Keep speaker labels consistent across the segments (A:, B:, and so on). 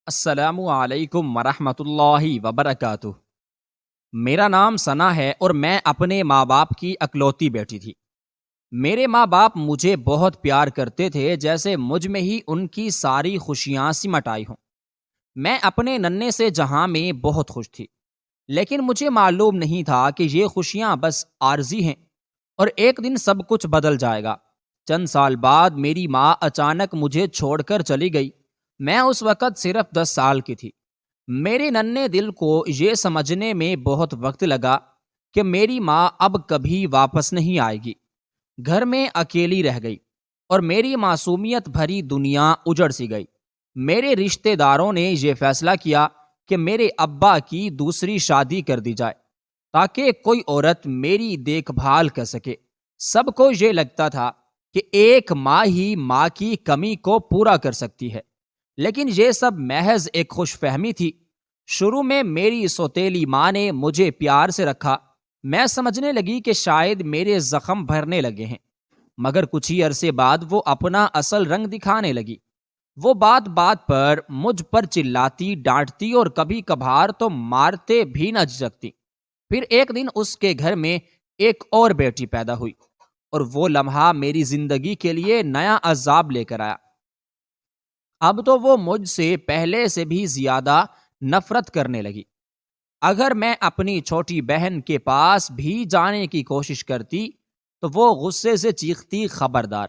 A: السلام علیکم ورحمۃ اللہ وبرکاتہ۔ میرا نام ثنا ہے اور میں اپنے ماں باپ کی اکلوتی بیٹی تھی۔ میرے ماں باپ مجھے بہت پیار کرتے تھے، جیسے مجھ میں ہی ان کی ساری خوشیاں سمٹ آئی ہوں۔ میں اپنے ننھے سے جہاں میں بہت خوش تھی، لیکن مجھے معلوم نہیں تھا کہ یہ خوشیاں بس عارضی ہیں اور ایک دن سب کچھ بدل جائے گا۔ چند سال بعد میری ماں اچانک مجھے چھوڑ کر چلی گئی۔ میں اس وقت صرف 10 سال کی تھی۔ میرے ننھے دل کو یہ سمجھنے میں بہت وقت لگا کہ میری ماں اب کبھی واپس نہیں آئے گی۔ گھر میں اکیلی رہ گئی اور میری معصومیت بھری دنیا اجڑ سی گئی۔ میرے رشتہ داروں نے یہ فیصلہ کیا کہ میرے ابا کی دوسری شادی کر دی جائے تاکہ کوئی عورت میری دیکھ بھال کر سکے۔ سب کو یہ لگتا تھا کہ ایک ماں ہی ماں کی کمی کو پورا کر سکتی ہے، لیکن یہ سب محض ایک خوش فہمی تھی۔ شروع میں میری سوتیلی ماں نے مجھے پیار سے رکھا۔ میں سمجھنے لگی کہ شاید میرے زخم بھرنے لگے ہیں، مگر کچھ ہی عرصے بعد وہ اپنا اصل رنگ دکھانے لگی۔ وہ بات بات پر مجھ پر چلاتی، ڈانٹتی اور کبھی کبھار تو مارتے بھی نہ جھجکتی۔ پھر ایک دن اس کے گھر میں ایک اور بیٹی پیدا ہوئی اور وہ لمحہ میری زندگی کے لیے نیا عذاب لے کر آیا۔ اب تو وہ مجھ سے پہلے سے بھی زیادہ نفرت کرنے لگی۔ اگر میں اپنی چھوٹی بہن کے پاس بھی جانے کی کوشش کرتی تو وہ غصے سے چیختی، خبردار!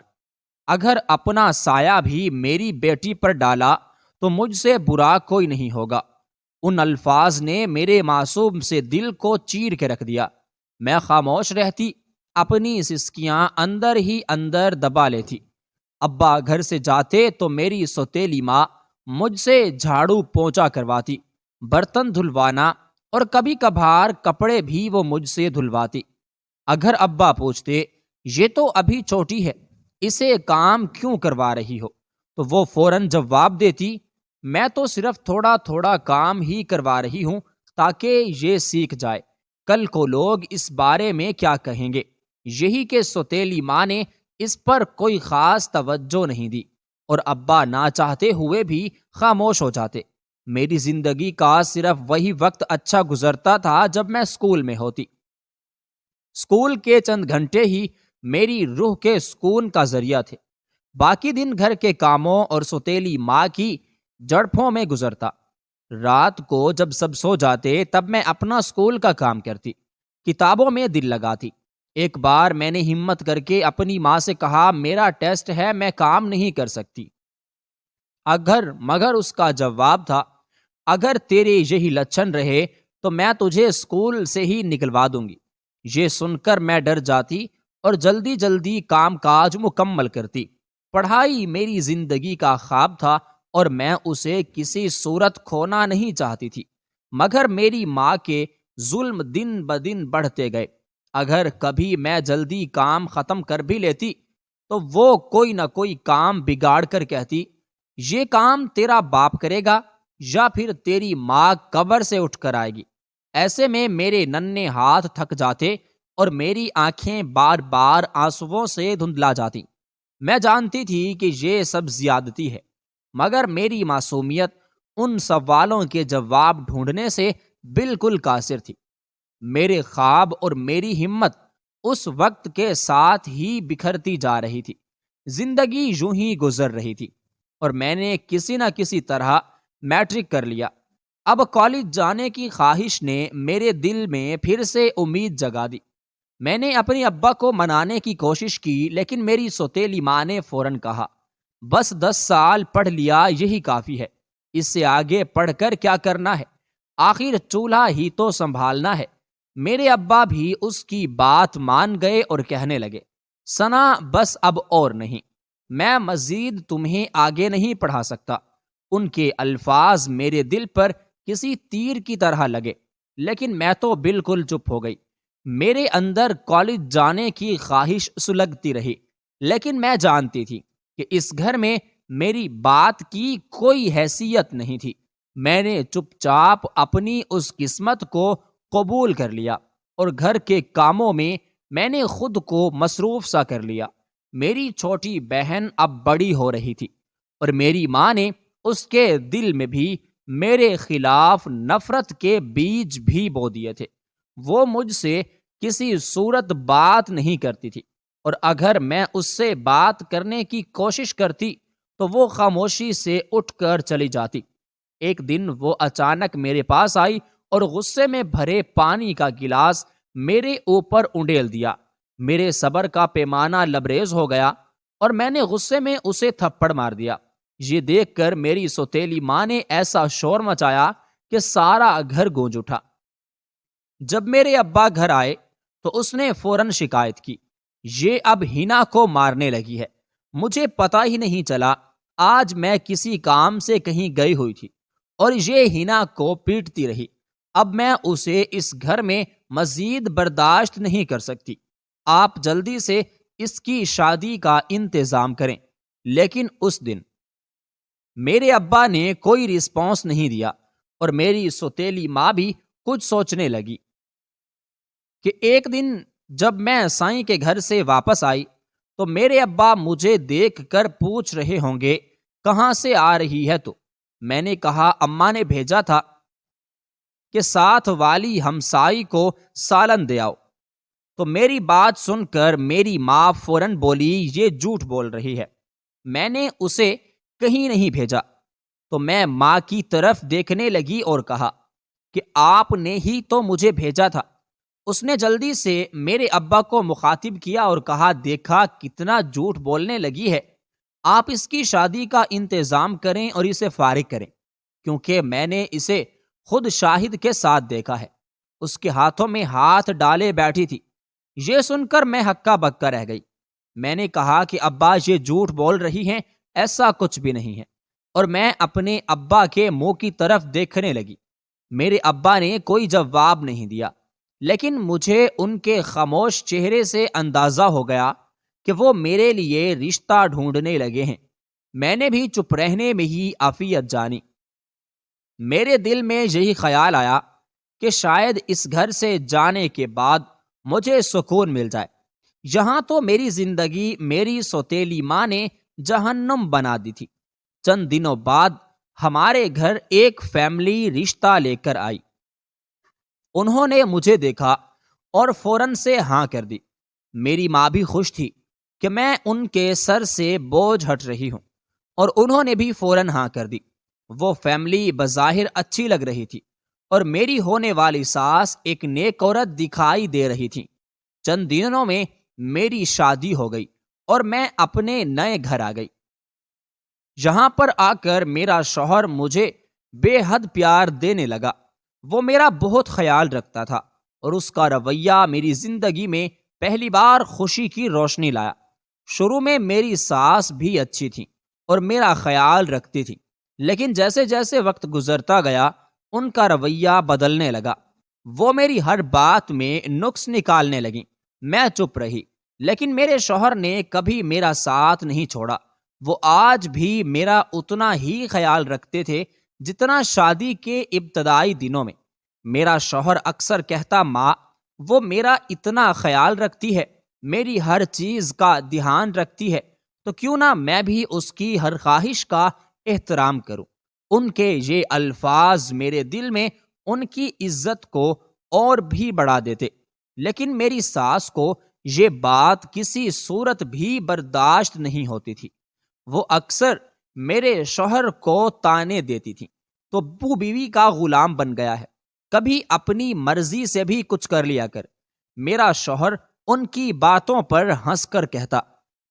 A: اگر اپنا سایہ بھی میری بیٹی پر ڈالا تو مجھ سے برا کوئی نہیں ہوگا۔ ان الفاظ نے میرے معصوم سے دل کو چیر کے رکھ دیا۔ میں خاموش رہتی، اپنی سسکیاں اندر ہی اندر دبا لیتی۔ ابا گھر سے جاتے تو میری سوتیلی ماں مجھ سے جھاڑو پونچھا کرواتی، برتن دھلوانا اور کبھی کبھار کپڑے بھی وہ مجھ سے دھلواتی۔ اگر ابا پوچھتے، یہ تو ابھی چھوٹی ہے، اسے کام کیوں کروا رہی ہو، تو وہ فوراً جواب دیتی، میں تو صرف تھوڑا تھوڑا کام ہی کروا رہی ہوں تاکہ یہ سیکھ جائے، کل کو لوگ اس بارے میں کیا کہیں گے۔ یہی کہ سوتیلی ماں نے اس پر کوئی خاص توجہ نہیں دی اور ابا نہ چاہتے ہوئے بھی خاموش ہو جاتے۔ میری زندگی کا صرف وہی وقت اچھا گزرتا تھا جب میں اسکول میں ہوتی۔ اسکول کے چند گھنٹے ہی میری روح کے سکون کا ذریعہ تھے۔ باقی دن گھر کے کاموں اور سوتیلی ماں کی جڑپوں میں گزرتا۔ رات کو جب سب سو جاتے تب میں اپنا اسکول کا کام کرتی، کتابوں میں دل لگاتی۔ ایک بار میں نے ہمت کر کے اپنی ماں سے کہا، میرا ٹیسٹ ہے، میں کام نہیں کر سکتی۔ مگر اس کا جواب تھا، اگر تیرے یہی لچھن رہے تو میں تجھے اسکول سے ہی نکلوا دوں گی۔ یہ سن کر میں ڈر جاتی اور جلدی جلدی کام کاج مکمل کرتی۔ پڑھائی میری زندگی کا خواب تھا اور میں اسے کسی صورت کھونا نہیں چاہتی تھی، مگر میری ماں کے ظلم دن بدن بڑھتے گئے۔ اگر کبھی میں جلدی کام ختم کر بھی لیتی تو وہ کوئی نہ کوئی کام بگاڑ کر کہتی، یہ کام تیرا باپ کرے گا یا پھر تیری ماں قبر سے اٹھ کر آئے گی۔ ایسے میں میرے ننھے ہاتھ تھک جاتے اور میری آنکھیں بار بار آنسوؤں سے دھندلا جاتی۔ میں جانتی تھی کہ یہ سب زیادتی ہے، مگر میری معصومیت ان سوالوں کے جواب ڈھونڈنے سے بالکل قاصر تھی۔ میرے خواب اور میری ہمت اس وقت کے ساتھ ہی بکھرتی جا رہی تھی۔ زندگی یوں ہی گزر رہی تھی اور میں نے کسی نہ کسی طرح میٹرک کر لیا۔ اب کالج جانے کی خواہش نے میرے دل میں پھر سے امید جگا دی۔ میں نے اپنی ابا کو منانے کی کوشش کی، لیکن میری سوتیلی ماں نے فوراً کہا، بس 10 سال پڑھ لیا، یہی کافی ہے، اس سے آگے پڑھ کر کیا کرنا ہے، آخر چولہا ہی تو سنبھالنا ہے۔ میرے ابا بھی اس کی بات مان گئے اور کہنے لگے، ثنا بس اب اور نہیں، میں مزید تمہیں آگے نہیں پڑھا سکتا۔ ان کے الفاظ میرے دل پر کسی تیر کی طرح لگے، لیکن میں تو بالکل چپ ہو گئی۔ میرے اندر کالج جانے کی خواہش سلگتی رہی، لیکن میں جانتی تھی کہ اس گھر میں میری بات کی کوئی حیثیت نہیں تھی۔ میں نے چپ چاپ اپنی اس قسمت کو قبول کر لیا اور گھر کے کاموں میں نے خود کو مصروف سا کر لیا۔ میری چھوٹی بہن اب بڑی ہو رہی تھی اور میری ماں نے اس کے دل میں بھی میرے خلاف نفرت کے بیج بھی بو دیے تھے۔ وہ مجھ سے کسی صورت بات نہیں کرتی تھی، اور اگر میں اس سے بات کرنے کی کوشش کرتی تو وہ خاموشی سے اٹھ کر چلی جاتی۔ ایک دن وہ اچانک میرے پاس آئی اور غصے میں بھرے پانی کا گلاس میرے اوپر انڈیل دیا۔ میرے صبر کا پیمانہ لبریز ہو گیا اور میں نے غصے میں اسے تھپڑ مار دیا۔ یہ دیکھ کر میری سوتیلی ماں نے ایسا شور مچایا کہ سارا گھر گونج اٹھا۔ جب میرے ابا گھر آئے تو اس نے فوراً شکایت کی، یہ اب ہینا کو مارنے لگی ہے۔ مجھے پتا ہی نہیں چلا، آج میں کسی کام سے کہیں گئی ہوئی تھی اور یہ ہینا کو پیٹتی رہی۔ اب میں اسے اس گھر میں مزید برداشت نہیں کر سکتی۔ آپ جلدی سے اس کی شادی کا انتظام کریں۔ لیکن اس دن میرے ابا نے کوئی رسپانس نہیں دیا اور میری سوتیلی ماں بھی کچھ سوچنے لگی کہ ایک دن جب میں سائیں کے گھر سے واپس آئی تو میرے ابا مجھے دیکھ کر پوچھ رہے ہوں گے، کہاں سے آ رہی ہے تو؟ میں نے کہا، اماں نے بھیجا تھا کہ ساتھ والی ہمسائی کو سالن دے آؤ۔ تو میری بات سن کر میری ماں فوراً بولی، یہ جھوٹ بول رہی ہے، میں نے اسے کہیں نہیں بھیجا۔ تو میں ماں کی طرف دیکھنے لگی اور کہا کہ آپ نے ہی تو مجھے بھیجا تھا۔ اس نے جلدی سے میرے ابا کو مخاطب کیا اور کہا، دیکھا کتنا جھوٹ بولنے لگی ہے، آپ اس کی شادی کا انتظام کریں اور اسے فارغ کریں، کیونکہ میں نے اسے خود شاہد کے ساتھ دیکھا ہے، اس کے ہاتھوں میں ہاتھ ڈالے بیٹھی تھی۔ یہ سن کر میں ہکا بکا رہ گئی۔ میں نے کہا کہ ابا یہ جھوٹ بول رہی ہیں، ایسا کچھ بھی نہیں ہے، اور میں اپنے ابا کے منہ کی طرف دیکھنے لگی۔ میرے ابا نے کوئی جواب نہیں دیا، لیکن مجھے ان کے خاموش چہرے سے اندازہ ہو گیا کہ وہ میرے لیے رشتہ ڈھونڈنے لگے ہیں۔ میں نے بھی چپ رہنے میں ہی عافیت جانی۔ میرے دل میں یہی خیال آیا کہ شاید اس گھر سے جانے کے بعد مجھے سکون مل جائے۔ یہاں تو میری زندگی میری سوتیلی ماں نے جہنم بنا دی تھی۔ چند دنوں بعد ہمارے گھر ایک فیملی رشتہ لے کر آئی۔ انہوں نے مجھے دیکھا اور فوراً سے ہاں کر دی۔ میری ماں بھی خوش تھی کہ میں ان کے سر سے بوجھ ہٹ رہی ہوں، اور انہوں نے بھی فوراً ہاں کر دی۔ وہ فیملی بظاہر اچھی لگ رہی تھی اور میری ہونے والی ساس ایک نیک عورت دکھائی دے رہی تھی۔ چند دنوں میں میری شادی ہو گئی اور میں اپنے نئے گھر آ گئی۔ یہاں پر آ کر میرا شوہر مجھے بے حد پیار دینے لگا۔ وہ میرا بہت خیال رکھتا تھا اور اس کا رویہ میری زندگی میں پہلی بار خوشی کی روشنی لایا۔ شروع میں میری ساس بھی اچھی تھی اور میرا خیال رکھتی تھی، لیکن جیسے جیسے وقت گزرتا گیا ان کا رویہ بدلنے لگا۔ وہ میری ہر بات میں نقص نکالنے لگیں۔ میں چپ رہی، لیکن میرے شوہر نے کبھی میرا ساتھ نہیں چھوڑا۔ وہ آج بھی میرا اتنا ہی خیال رکھتے تھے جتنا شادی کے ابتدائی دنوں میں۔ میرا شوہر اکثر کہتا، ماں وہ میرا اتنا خیال رکھتی ہے، میری ہر چیز کا دھیان رکھتی ہے، تو کیوں نہ میں بھی اس کی ہر خواہش کا احترام کروں۔ ان کے یہ الفاظ میرے دل میں ان کی عزت کو اور بھی بڑھا دیتے، لیکن میری ساس کو یہ بات کسی صورت بھی برداشت نہیں ہوتی تھی۔ وہ اکثر میرے شوہر کو تانے دیتی تھی، تو بو بیوی کا غلام بن گیا ہے، کبھی اپنی مرضی سے بھی کچھ کر لیا کر۔ میرا شوہر ان کی باتوں پر ہنس کر کہتا،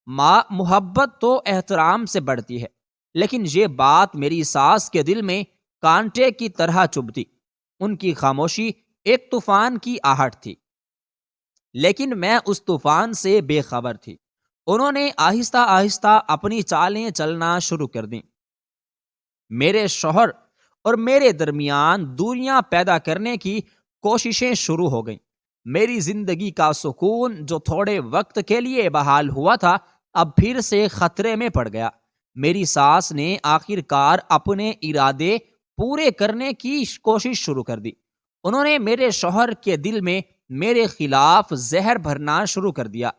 A: ماں محبت تو احترام سے بڑھتی ہے، لیکن یہ بات میری ساس کے دل میں کانٹے کی طرح چبھتی۔ ان کی خاموشی ایک طوفان کی آہٹ تھی، لیکن میں اس طوفان سے بے خبر تھی۔ انہوں نے آہستہ آہستہ اپنی چالیں چلنا شروع کر دیں۔ میرے شوہر اور میرے درمیان دوریاں پیدا کرنے کی کوششیں شروع ہو گئیں۔ میری زندگی کا سکون جو تھوڑے وقت کے لیے بحال ہوا تھا، اب پھر سے خطرے میں پڑ گیا۔ میری ساس نے آخر کار اپنے ارادے پورے کرنے کی کوشش شروع کر دی۔ انہوں نے میرے شوہر کے دل میں میرے خلاف زہر بھرنا شروع کر دیا۔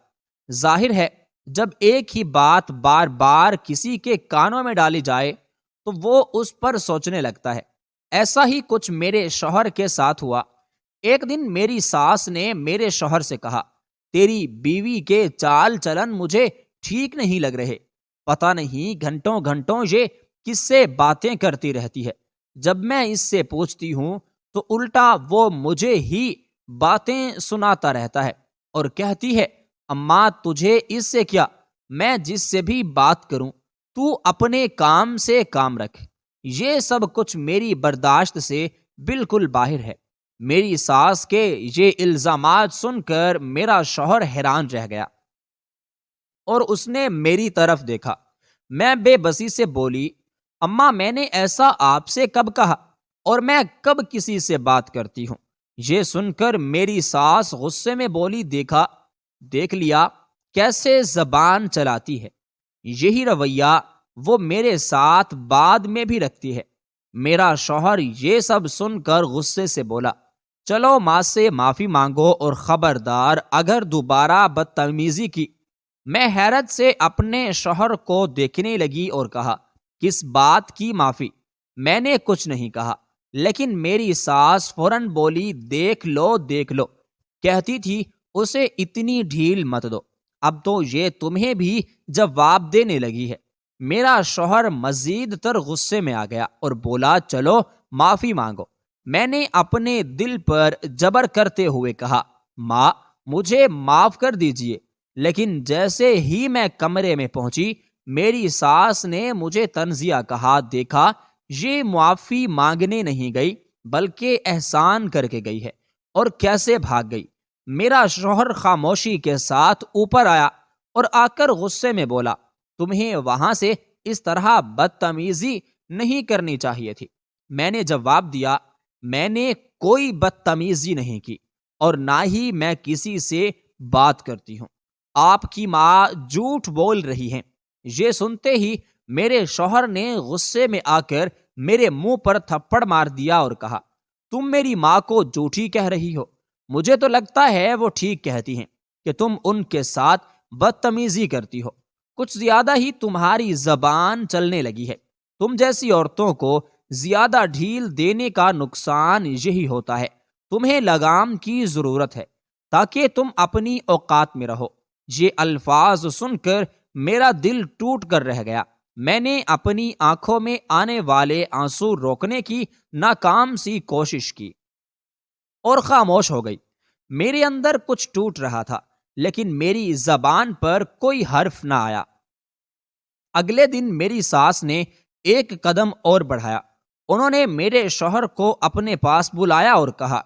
A: ظاہر ہے جب ایک ہی بات بار بار کسی کے کانوں میں ڈالی جائے تو وہ اس پر سوچنے لگتا ہے۔ ایسا ہی کچھ میرے شوہر کے ساتھ ہوا۔ ایک دن میری ساس نے میرے شوہر سے کہا، تیری بیوی کے چال چلن مجھے ٹھیک نہیں لگ رہے، پتہ نہیں گھنٹوں گھنٹوں یہ کس سے باتیں کرتی رہتی ہے۔ جب میں اس سے پوچھتی ہوں تو الٹا وہ مجھے ہی باتیں سناتا رہتا ہے اور کہتی ہے، اماں تجھے اس سے کیا، میں جس سے بھی بات کروں تو اپنے کام سے کام رکھ۔ یہ سب کچھ میری برداشت سے بالکل باہر ہے۔ میری ساس کے یہ الزامات سن کر میرا شوہر حیران رہ گیا اور اس نے میری طرف دیکھا۔ میں بے بسی سے بولی، اماں میں نے ایسا آپ سے کب کہا، اور میں کب کسی سے بات کرتی ہوں؟ یہ سن کر میری ساس غصے میں بولی، دیکھ لیا کیسے زبان چلاتی ہے، یہی رویہ وہ میرے ساتھ بعد میں بھی رکھتی ہے۔ میرا شوہر یہ سب سن کر غصے سے بولا، چلو ماں سے معافی مانگو اور خبردار اگر دوبارہ بدتمیزی کی۔ میں حیرت سے اپنے شوہر کو دیکھنے لگی اور کہا، کس بات کی معافی؟ میں نے کچھ نہیں کہا، لیکن میری ساس فوراً بولی، دیکھ لو کہتی تھی اسے اتنی ڈھیل مت دو، اب تو یہ تمہیں بھی جواب دینے لگی ہے۔ میرا شوہر مزید تر غصے میں آ گیا اور بولا، چلو معافی مانگو۔ میں نے اپنے دل پر جبر کرتے ہوئے کہا، ماں مجھے معاف کر دیجئے۔ لیکن جیسے ہی میں کمرے میں پہنچی، میری ساس نے مجھے طنزیہ کہا، دیکھا یہ معافی مانگنے نہیں گئی بلکہ احسان کر کے گئی ہے، اور کیسے بھاگ گئی۔ میرا شوہر خاموشی کے ساتھ اوپر آیا اور آ کر غصے میں بولا، تمہیں وہاں سے اس طرح بدتمیزی نہیں کرنی چاہیے تھی۔ میں نے جواب دیا، میں نے کوئی بدتمیزی نہیں کی اور نہ ہی میں کسی سے بات کرتی ہوں، آپ کی ماں جھوٹ بول رہی ہیں۔ یہ سنتے ہی میرے شوہر نے غصے میں آ کر میرے منہ پر تھپڑ مار دیا اور کہا، تم میری ماں کو جھوٹی کہہ رہی ہو؟ مجھے تو لگتا ہے وہ ٹھیک کہتی ہیں کہ تم ان کے ساتھ بدتمیزی کرتی ہو، کچھ زیادہ ہی تمہاری زبان چلنے لگی ہے۔ تم جیسی عورتوں کو زیادہ ڈھیل دینے کا نقصان یہی ہوتا ہے۔ تمہیں لگام کی ضرورت ہے تاکہ تم اپنی اوقات میں رہو۔ یہ الفاظ سن کر میرا دل ٹوٹ کر رہ گیا۔ میں نے اپنی آنکھوں میں آنے والے آنسو روکنے کی ناکام سی کوشش کی اور خاموش ہو گئی۔ میرے اندر کچھ ٹوٹ رہا تھا، لیکن میری زبان پر کوئی حرف نہ آیا۔ اگلے دن میری ساس نے ایک قدم اور بڑھایا۔ انہوں نے میرے شوہر کو اپنے پاس بلایا اور کہا،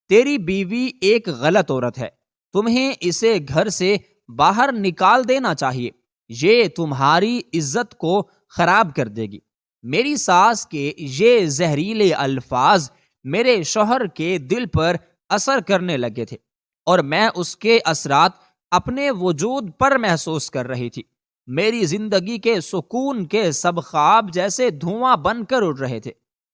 A: تیری بیوی ایک غلط عورت ہے، تمہیں اسے گھر سے باہر نکال دینا چاہیے، یہ تمہاری عزت کو خراب کر دے گی۔ میری ساس کے یہ زہریلے الفاظ میرے شوہر کے دل پر اثر کرنے لگے تھے اور میں اس کے اثرات اپنے وجود پر محسوس کر رہی تھی۔ میری زندگی کے سکون کے سب خواب جیسے دھواں بن کر اڑ رہے تھے۔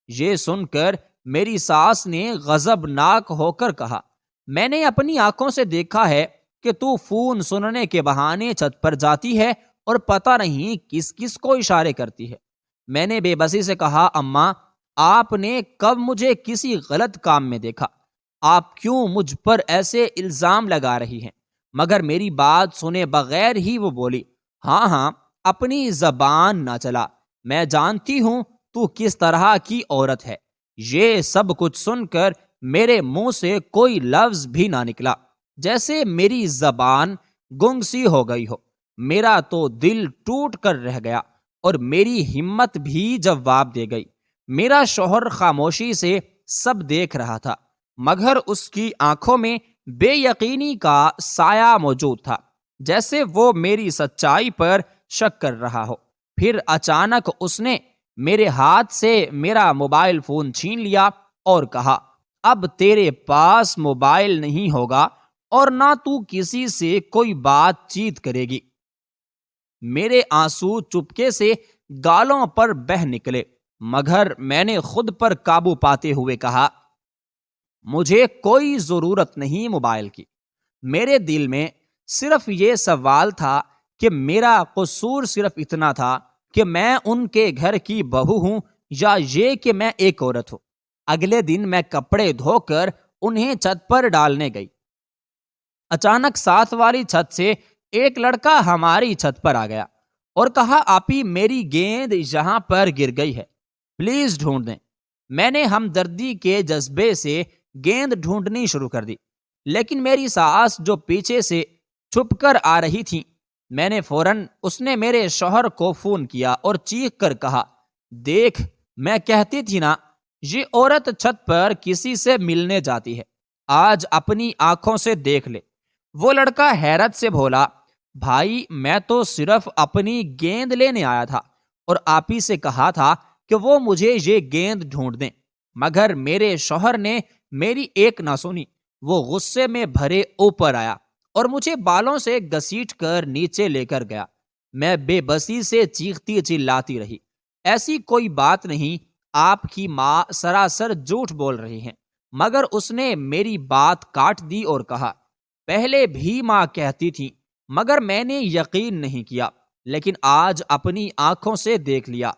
A: یہ سن کر میری ساس نے غضبناک ہو کر کہا، میں نے اپنی آنکھوں سے دیکھا ہے کہ تو فون سننے کے بہانے چھت پر جاتی ہے اور پتہ نہیں کس کس کو اشارے کرتی ہے۔ میں نے بے بسی سے کہا، اماں آپ نے کب مجھے کسی غلط کام میں دیکھا؟ آپ کیوں مجھ پر ایسے الزام لگا رہی ہیں؟ مگر میری بات سنے بغیر ہی وہ بولی، ہاں اپنی زبان نہ چلا، میں جانتی ہوں تو کس طرح کی عورت ہے۔ یہ سب کچھ سن کر میرے منہ سے کوئی لفظ بھی نہ نکلا، جیسے میری زبان گنگ سی ہو گئی ہو۔ میرا تو دل ٹوٹ کر رہ گیا اور میری ہمت بھی جواب دے گئی۔ میرا شوہر خاموشی سے سب دیکھ رہا تھا، مگر اس کی آنکھوں میں بے یقینی کا سایہ موجود تھا، جیسے وہ میری سچائی پر شک کر رہا ہو۔ پھر اچانک اس نے میرے ہاتھ سے میرا موبائل فون چھین لیا اور کہا، اب تیرے پاس موبائل نہیں ہوگا اور نہ تو کسی سے کوئی بات چیت کرے گی۔ میرے آنسو چپکے سے گالوں پر بہہ نکلے، مگر میں نے خود پر قابو پاتے ہوئے کہا، مجھے کوئی ضرورت نہیں موبائل کی۔ میرے دل میں صرف یہ سوال تھا کہ میرا قصور صرف اتنا تھا کہ میں ان کے گھر کی بہو ہوں یا یہ کہ میں ایک عورت ہوں۔ اگلے دن میں کپڑے دھو کر انہیں چھت پر ڈالنے گئی۔ اچانک ساتھ والی چھت سے ایک لڑکا ہماری چھت پر آ گیا اور کہا، آپی میری گیند یہاں پر گر گئی ہے، پلیز ڈھونڈ دیں۔ میں نے ہمدردی کے جذبے سے گیند ڈھونڈنی شروع کر دی، لیکن میری ساس جو پیچھے سے چھپ کر آ رہی تھی، میں نے فوراً اس نے میرے شوہر کو فون کیا اور چیخ کر کہا، دیکھ میں کہتی تھی نا، یہ عورت چھت پر کسی سے ملنے جاتی ہے، آج اپنی آنکھوں سے دیکھ لے۔ وہ لڑکا حیرت سے بولا، بھائی میں تو صرف اپنی گیند لینے آیا تھا اور آپ ہی سے کہا تھا کہ وہ مجھے یہ گیند ڈھونڈ دیں، مگر میرے شوہر نے میری ایک نہ سنی۔ وہ غصے میں بھرے اوپر آیا اور مجھے بالوں سے گھسیٹ کر نیچے لے کر گیا۔ میں بے بسی سے چیختی چلاتی رہی، ایسی کوئی بات نہیں، آپ کی ماں سراسر جھوٹ بول رہی ہیں۔ مگر اس نے میری بات کاٹ دی اور کہا، پہلے بھی ماں کہتی تھی مگر میں نے یقین نہیں کیا، لیکن آج اپنی آنکھوں سے دیکھ لیا۔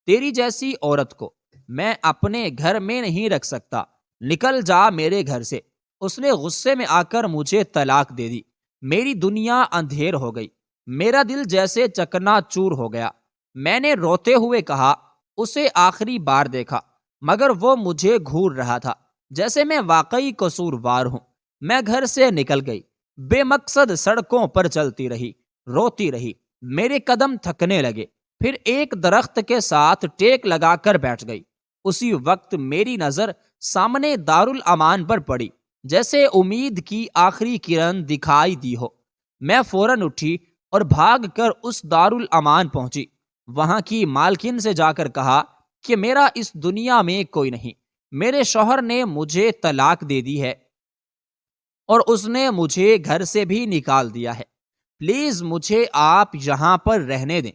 A: تیری جیسی عورت کو میں اپنے گھر میں نہیں رکھ سکتا، نکل جا میرے گھر سے۔ اس نے غصے میں آ کر مجھے طلاق دے دی۔ میری دنیا اندھیر ہو گئی، میرا دل جیسے چکنا چور ہو گیا۔ میں نے روتے ہوئے کہا، اسے آخری بار دیکھا مگر وہ مجھے گھور رہا تھا جیسے میں واقعی قصوروار ہوں۔ میں گھر سے نکل گئی، بے مقصد سڑکوں پر چلتی رہی، روتی رہی۔ میرے قدم تھکنے لگے، پھر ایک درخت کے ساتھ ٹیک لگا کر بیٹھ گئی۔ اسی وقت میری نظر سامنے دارالامان پر پڑی، جیسے امید کی آخری کرن دکھائی دی ہو۔ میں فوراً اٹھی اور بھاگ کر اس دارالامان پہنچی۔ وہاں کی مالکن سے جا کر کہا کہ میرا اس دنیا میں کوئی نہیں، میرے شوہر نے مجھے طلاق دے دی ہے اور اس نے مجھے گھر سے بھی نکال دیا ہے، پلیز مجھے آپ یہاں پر رہنے دیں۔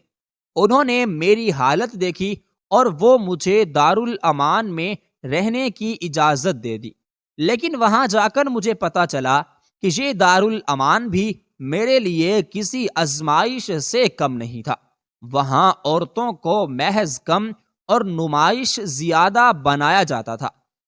A: انہوں نے میری حالت دیکھی اور وہ مجھے دارالامان میں رہنے کی اجازت دے دی، لیکن وہاں جا کر مجھے پتا چلا کہ یہ دارالامان بھی میرے لیے کسی آزمائش سے کم نہیں تھا۔ وہاں عورتوں کو محض کم اور نمائش زیادہ بنایا جاتا تھا۔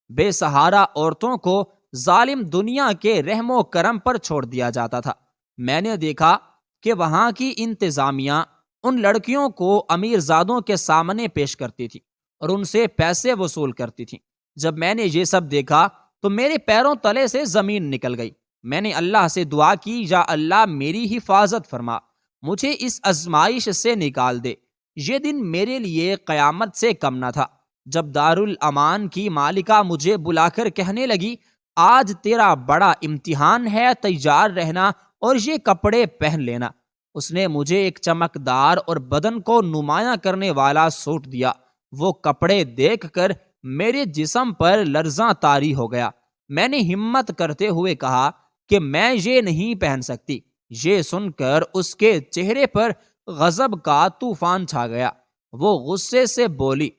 A: بے سہارا عورتوں کو ظالم دنیا کے رحم و کرم پر چھوڑ دیا جاتا تھا۔ میں نے دیکھا کہ وہاں کی انتظامیہ ان لڑکیوں کو امیرزادوں کے سامنے پیش کرتی تھی اور ان سے پیسے وصول کرتی تھی۔ جب میں نے یہ سب دیکھا تو میرے پیروں تلے سے زمین نکل گئی۔ میں نے اللہ سے دعا کی، یا اللہ میری حفاظت فرما، مجھے اس آزمائش سے نکال دے۔ یہ دن میرے لیے قیامت سے کم نہ تھا۔ جب دارالامان کی مالکہ مجھے بلا کر کہنے لگی، آج تیرا بڑا امتحان ہے، تیار رہنا اور یہ کپڑے پہن لینا۔ اس نے مجھے ایک چمکدار اور بدن کو نمایاں کرنے والا سوٹ دیا۔ وہ کپڑے دیکھ کر میرے جسم پر لرزاں طاری ہو گیا۔ میں نے ہمت کرتے ہوئے کہا کہ میں یہ نہیں پہن سکتی۔ یہ سن کر اس کے چہرے پر غضب کا طوفان چھا گیا۔ وہ غصے سے بولی،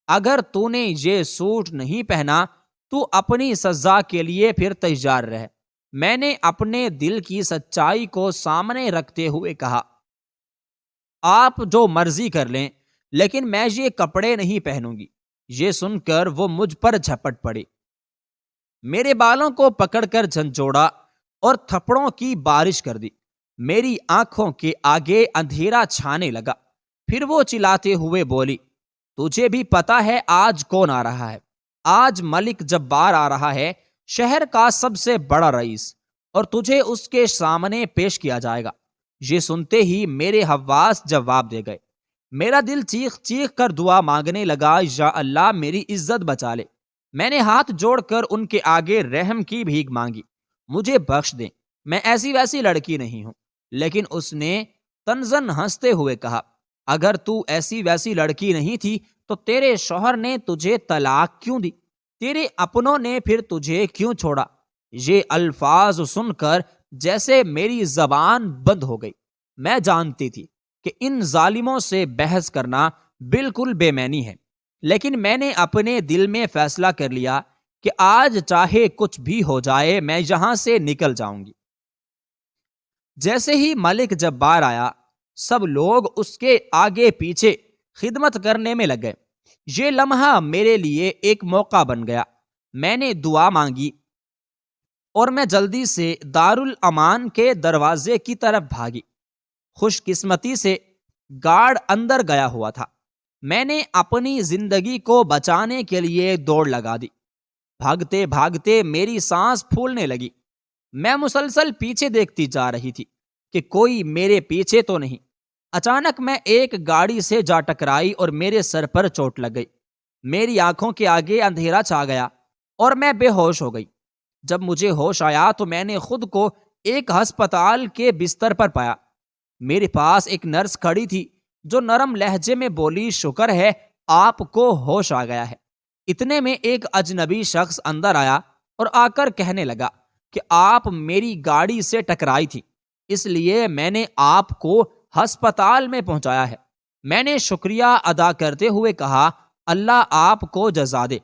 A: اگر تو نے یہ سوٹ نہیں پہنا تو اپنی سزا کے لیے پھر تیار رہ۔ میں نے اپنے دل کی سچائی کو سامنے رکھتے ہوئے کہا، آپ جو مرضی کر لیں، لیکن میں یہ کپڑے نہیں پہنوں گی۔ یہ سن کر وہ مجھ پر جھپٹ پڑی، میرے بالوں کو پکڑ کر جھنجھوڑا اور تھپڑوں کی بارش کر دی۔ میری آنکھوں کے آگے اندھیرا چھانے لگا۔ پھر وہ چلاتے ہوئے بولی، تجھے بھی پتا ہے آج کون آ رہا ہے؟ آج ملک جبار آ رہا ہے، شہر کا سب سے بڑا رئیس، اور تجھے اس کے سامنے پیش کیا جائے گا۔ یہ سنتے ہی میرے حواس جواب دے گئے۔ میرا دل چیخ چیخ کر دعا مانگنے لگا، یا اللہ میری عزت بچا لے۔ میں نے ہاتھ جوڑ کر ان کے آگے رحم کی بھیک مانگی، مجھے بخش دیں، میں ایسی ویسی لڑکی نہیں ہوں۔ لیکن اس نے طنزاً ہنستے ہوئے کہا، اگر تو ایسی ویسی لڑکی نہیں تھی تو تیرے شوہر نے تجھے طلاق کیوں دی؟ تیرے اپنوں نے پھر تجھے کیوں چھوڑا؟ یہ الفاظ سن کر جیسے میری زبان بند ہو گئی۔ میں جانتی تھی کہ ان ظالموں سے بحث کرنا بالکل بے معنی ہے، لیکن میں نے اپنے دل میں فیصلہ کر لیا کہ آج چاہے کچھ بھی ہو جائے میں یہاں سے نکل جاؤں گی۔ جیسے ہی ملک جبار آیا، سب لوگ اس کے آگے پیچھے خدمت کرنے میں لگ گئے۔ یہ لمحہ میرے لیے ایک موقع بن گیا۔ میں نے دعا مانگی اور میں جلدی سے دارالامان کے دروازے کی طرف بھاگی۔ خوش قسمتی سے گارڈ اندر گیا ہوا تھا۔ میں نے اپنی زندگی کو بچانے کے لیے دوڑ لگا دی۔ بھاگتے بھاگتے میری سانس پھولنے لگی۔ میں مسلسل پیچھے دیکھتی جا رہی تھی کہ کوئی میرے پیچھے تو نہیں۔ اچانک میں ایک گاڑی سے جا ٹکرائی اور میرے سر پر چوٹ لگ گئی۔ میری آنکھوں کے آگے اندھیرا چھا گیا اور میں بے ہوش ہو گئی۔ جب مجھے ہوش آیا تو میں نے خود کو ایک ہسپتال کے بستر پر پایا۔ میرے پاس ایک نرس کھڑی تھی جو نرم لہجے میں بولی، شکر ہے آپ کو ہوش آ گیا ہے۔ اتنے میں ایک اجنبی شخص اندر آیا اور آ کر کہنے لگا کہ آپ میری گاڑی سے ٹکرائی تھی، اس لیے میں نے آپ کو ہسپتال میں پہنچایا ہے۔ میں نے شکریہ ادا کرتے ہوئے کہا، اللہ آپ کو جزا دے۔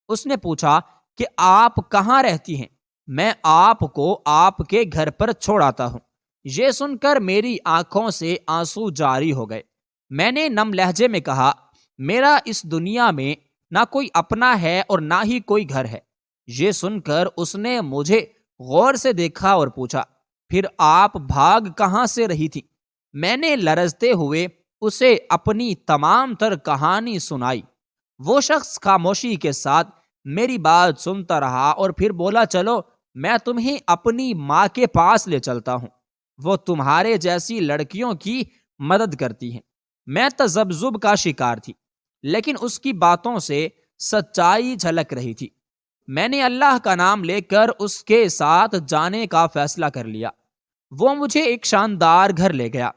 A: اس نے پوچھا کہ آپ کہاں رہتی ہیں؟ میں آپ کو آپ کے گھر پر چھوڑ آتا ہوں۔ یہ سن کر میری آنکھوں سے آنسو جاری ہو گئے۔ میں نے نم لہجے میں کہا، میرا اس دنیا میں نہ کوئی اپنا ہے اور نہ ہی کوئی گھر ہے۔ یہ سن کر اس نے مجھے غور سے دیکھا اور پوچھا، پھر آپ بھاگ کہاں سے رہی تھی؟ میں نے لرزتے ہوئے اسے اپنی تمام تر کہانی سنائی۔ وہ شخص خاموشی کے ساتھ میری بات سنتا رہا اور پھر بولا، چلو میں تمہیں اپنی ماں کے پاس لے چلتا ہوں، وہ تمہارے جیسی لڑکیوں کی مدد کرتی ہیں۔ میں تذبذب کا شکار تھی، لیکن اس کی باتوں سے سچائی جھلک رہی تھی۔ میں نے اللہ کا نام لے کر اس کے ساتھ جانے کا فیصلہ کر لیا۔ وہ مجھے ایک شاندار گھر لے گیا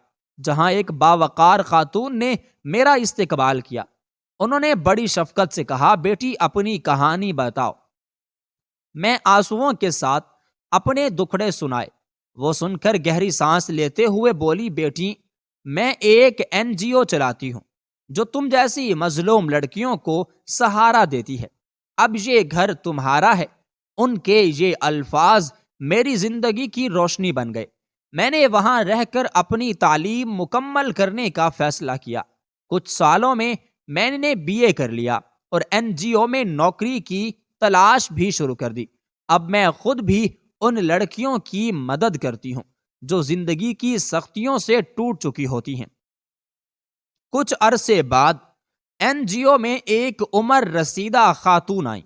A: جہاں ایک باوقار خاتون نے میرا استقبال کیا۔ انہوں نے بڑی شفقت سے کہا، بیٹی اپنی کہانی بتاؤ۔ میں آنسوؤں کے ساتھ اپنے دکھڑے سنائے۔ وہ سن کر گہری سانس لیتے ہوئے بولی، بیٹی میں ایک NGO چلاتی ہوں جو تم جیسی مظلوم لڑکیوں کو سہارا دیتی ہے۔ اب یہ گھر تمہارا ہے۔ ان کے یہ الفاظ میری زندگی کی روشنی بن گئے۔ میں نے وہاں رہ کر اپنی تعلیم مکمل کرنے کا فیصلہ کیا۔ کچھ سالوں میں نے BA کر لیا اور NGO میں نوکری کی تلاش بھی شروع کر دی۔ اب میں خود بھی ان لڑکیوں کی مدد کرتی ہوں جو زندگی کی سختیوں سے ٹوٹ چکی ہوتی ہیں۔ کچھ عرصے بعد NGO میں ایک عمر رسیدہ خاتون آئیں۔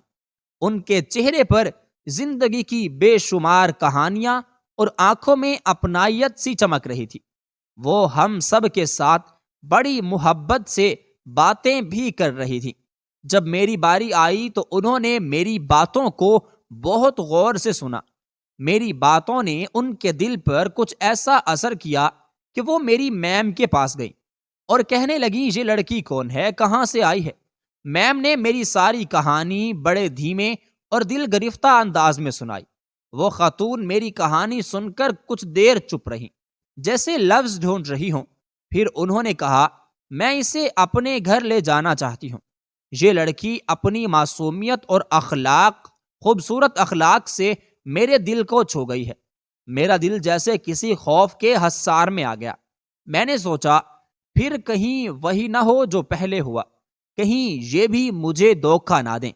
A: ان کے چہرے پر زندگی کی بے شمار کہانیاں اور آنکھوں میں اپنائیت سی چمک رہی تھی۔ وہ ہم سب کے ساتھ بڑی محبت سے باتیں بھی کر رہی تھی۔ جب میری باری آئی تو انہوں نے میری باتوں کو بہت غور سے سنا۔ میری باتوں نے ان کے دل پر کچھ ایسا اثر کیا کہ وہ میری میم کے پاس گئی اور کہنے لگی، یہ لڑکی کون ہے، کہاں سے آئی ہے؟ میم نے میری ساری کہانی بڑے دھیمے اور دل گرفتہ انداز میں سنائی۔ وہ خاتون میری کہانی سن کر کچھ دیر چپ رہی، جیسے لفظ ڈھونڈ رہی ہوں۔ پھر انہوں نے کہا، میں اسے اپنے گھر لے جانا چاہتی ہوں۔ یہ لڑکی اپنی معصومیت اور خوبصورت اخلاق سے میرے دل کو چھو گئی ہے۔ میرا دل جیسے کسی خوف کے حصار میں آ گیا۔ میں نے سوچا، پھر کہیں وہی نہ ہو جو پہلے ہوا، کہیں یہ بھی مجھے دھوکہ نہ دیں۔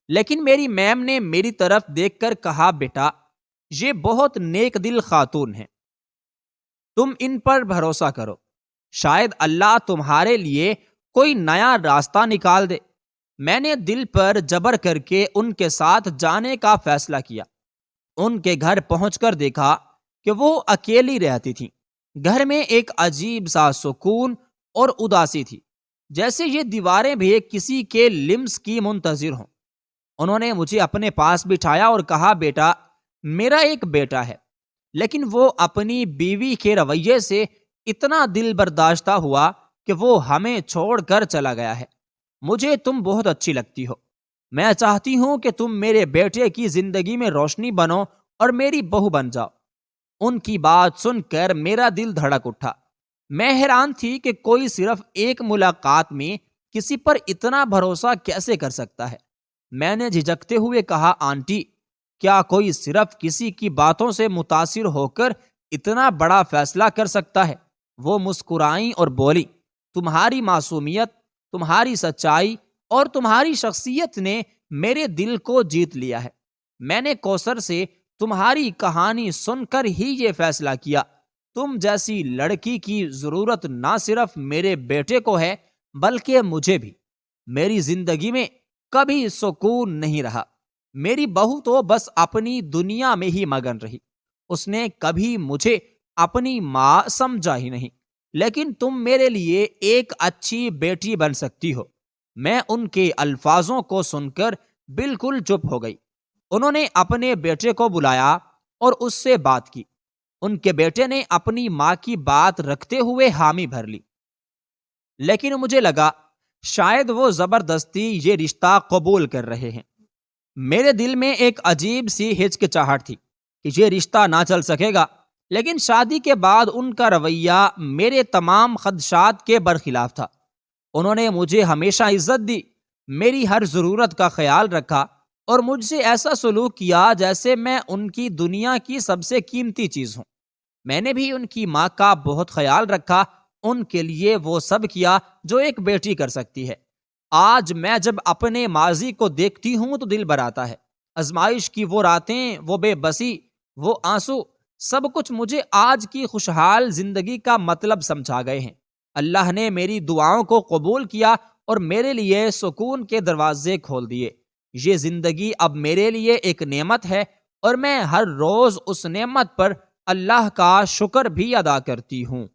A: لیکن میری میم نے میری طرف دیکھ کر کہا، بیٹا یہ بہت نیک دل خاتون ہیں، تم ان پر بھروسہ کرو، شاید اللہ تمہارے لیے کوئی نیا راستہ نکال دے۔ میں نے دل پر جبر کر کے ان کے ساتھ جانے کا فیصلہ کیا۔ ان کے گھر پہنچ کر دیکھا کہ وہ اکیلی رہتی تھی۔ گھر میں ایک عجیب سا سکون اور اداسی تھی، جیسے یہ دیواریں بھی کسی کے لمس کی منتظر ہوں۔ انہوں نے مجھے اپنے پاس بٹھایا اور کہا، بیٹا میرا ایک بیٹا ہے، لیکن وہ اپنی بیوی کے رویے سے اتنا دل برداشتہ ہوا کہ وہ ہمیں چھوڑ کر چلا گیا ہے۔ مجھے تم بہت اچھی لگتی ہو۔ میں چاہتی ہوں کہ تم میرے بیٹے کی زندگی میں روشنی بنو اور میری بہو بن جاؤ۔ ان کی بات سن کر میرا دل دھڑک اٹھا۔ میں حیران تھی کہ کوئی صرف ایک ملاقات میں کسی پر اتنا بھروسہ کیسے کر سکتا ہے۔ میں نے جھجکتے ہوئے کہا، آنٹی کیا کوئی صرف کسی کی باتوں سے متاثر ہو کر اتنا بڑا فیصلہ کر سکتا ہے؟ وہ مسکرائیں اور بولی، تمہاری معصومیت، تمہاری سچائی اور تمہاری شخصیت نے میرے دل کو جیت لیا ہے۔ میں نے کوثر سے تمہاری کہانی سن کر ہی یہ فیصلہ کیا، تم جیسی لڑکی کی ضرورت نہ صرف میرے بیٹے کو ہے بلکہ مجھے بھی۔ میری زندگی میں کبھی سکون نہیں رہا۔ میری بہو تو بس اپنی دنیا میں ہی مگن رہی، اس نے کبھی مجھے اپنی ماں سمجھا ہی نہیں، لیکن تم میرے لیے ایک اچھی بیٹی بن سکتی ہو۔ میں ان کے الفاظوں کو سن کر بالکل چپ ہو گئی۔ انہوں نے اپنے بیٹے کو بلایا اور اس سے بات کی۔ ان کے بیٹے نے اپنی ماں کی بات رکھتے ہوئے حامی بھر لی، لیکن مجھے لگا شاید وہ زبردستی یہ رشتہ قبول کر رہے ہیں۔ میرے دل میں ایک عجیب سی ہچکچاہٹ تھی کہ یہ رشتہ نہ چل سکے گا، لیکن شادی کے بعد ان کا رویہ میرے تمام خدشات کے برخلاف تھا۔ انہوں نے مجھے ہمیشہ عزت دی، میری ہر ضرورت کا خیال رکھا اور مجھ سے ایسا سلوک کیا جیسے میں ان کی دنیا کی سب سے قیمتی چیز ہوں۔ میں نے بھی ان کی ماں کا بہت خیال رکھا، ان کے لیے وہ سب کیا جو ایک بیٹی کر سکتی ہے۔ آج میں جب اپنے ماضی کو دیکھتی ہوں تو دل بھر آتا ہے۔ آزمائش کی وہ راتیں، وہ بے بسی، وہ آنسو، سب کچھ مجھے آج کی خوشحال زندگی کا مطلب سمجھا گئے ہیں۔ اللہ نے میری دعاؤں کو قبول کیا اور میرے لیے سکون کے دروازے کھول دیے۔ یہ زندگی اب میرے لیے ایک نعمت ہے اور میں ہر روز اس نعمت پر اللہ کا شکر بھی ادا کرتی ہوں۔